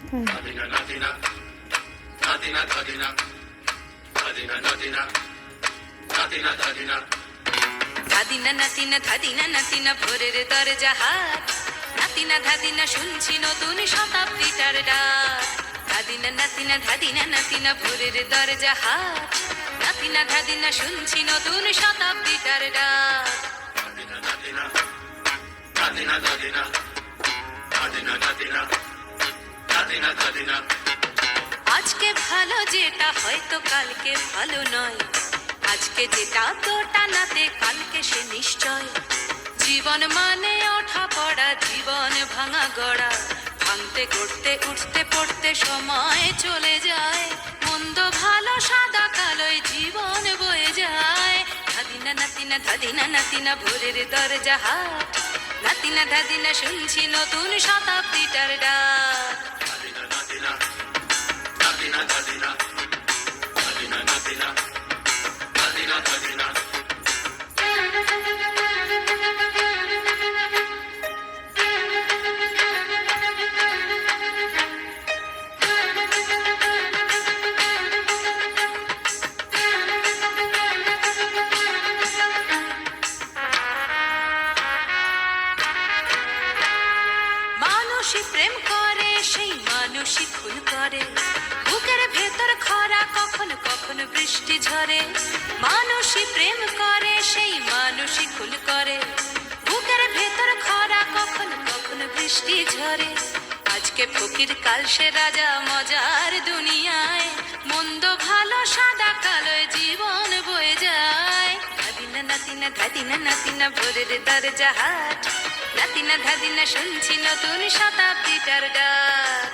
ধাদিনা নাতিনা ধাদিনা নাতিনা ভোরের দরজা হাট, নাতিনা ধাদিনা শুনছি নতুন শতাব্দীটার ডাক। ধাদিনা নাতিনা ধাদিনা নাতিনা ভোরের দরজা হাট, নাতিনা ধাদিনা শুনছি নতুন শতাব্দীটার ডাক। আজকে ভালো যেটা হয়তো কালকে ভালো নয়, আজকে যেটা তোটা নাতে কালকে সে নিশ্চয়। জীবন মানে ওঠা পড়া, জীবন ভাঙা গড়া, ভাঙতে গড়তে উঠতে পড়তে সময় চলে যায়। মন্দ ভালো সাদা কালোয় জীবন বয়ে যায়। ধাদিনা নাতিনা ধাদিনা নাতিনা ভোরের দরজা হাট, নাতিনা ধাদিনা শুনছি নতুন শতাব্দীটার ডাক। মানুষই প্রেম করে সেই মানুষই খুন করে, বুকের ভেতর খরা কখনো কখনো বৃষ্টি ঝরে। মানুষই প্রেম করে সেই মানুষই খুন করে, বুকের ভেতর খরা কখনো কখনো বৃষ্টি ঝরে। আজকে ফকির কাল সে রাজা মজার দুনিয়ায়, মন্দ ভালো সাদা কালোয় জীবন বয়ে যায়। ধাদিনা নাতিনা ধাদিনা নাতিনা ভোরের দরজা হাট, নাতিনা ধাদিনা শুনছি নতুন শতাব্দীটার ডাক।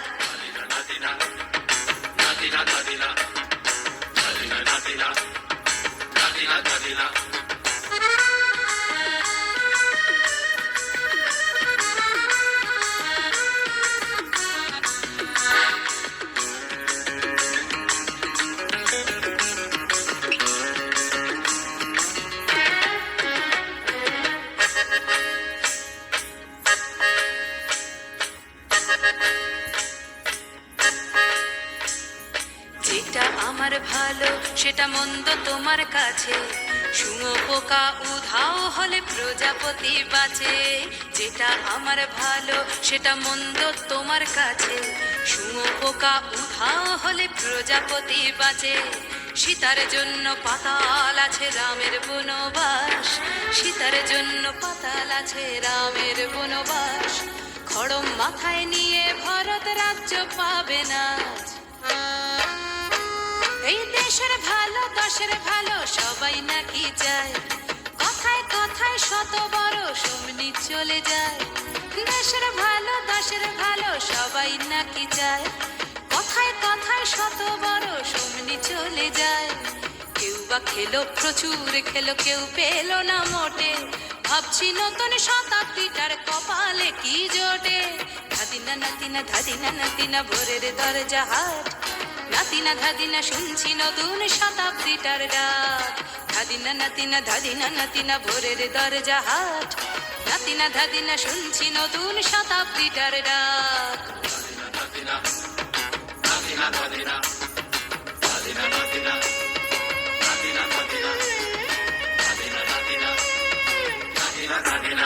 যেটা আমার ভালো সেটা মন্দ তোমার কাছে, শুঁয়ো পোকা উধাও হলে প্রজাপতি বাঁচে। যেটা আমার ভালো সেটা মন্দ তোমার কাছে, শুঁয়ো পোকা উধাও হলে প্রজাপতি বাঁচে। সীতার জন্য পাতাল আছে রামের বনবাস, সীতার জন্য পাতাল আছে রামের বনবাস। খড়ম মাথায় নিয়ে ভরত রাজ্য পাবে না। এই দেশের ভালো দশের ভালো সবাই নাকি চায়, কথায় কথায় শত বড় সমনি চলে যায়। দেশের ভালো দশের ভালো সবাই নাকি চায়, কথায় কথায় শত বড় সমনি চলে যায়। কেউ বা খেলো প্রচুর খেলো, কেউ পেলো না মোটে, ভাবছি নতুন শতাব্দীটার কপালে কি জোটে। ধাদিনা নাতিনা ধাদিনা নাতিনা ভোরের দরজা হাট, নাতিনা ধাদিনা শুনছি নতুন শতাব্দীটার ডাক। ধাদিনা নাতিনা ধাদিনা নাতিনা ভোরের দরজা হাট, নাতিনা ধাদিনা শুনছি নতুন শতাব্দীটার ডাক। নাতিনা নাতিনা ধাদিনা ধাদিনা নাতিনা নাতিনা ধাদিনা ধাদিনা নাতিনা নাতিনা ধাদিনা ধাদিনা।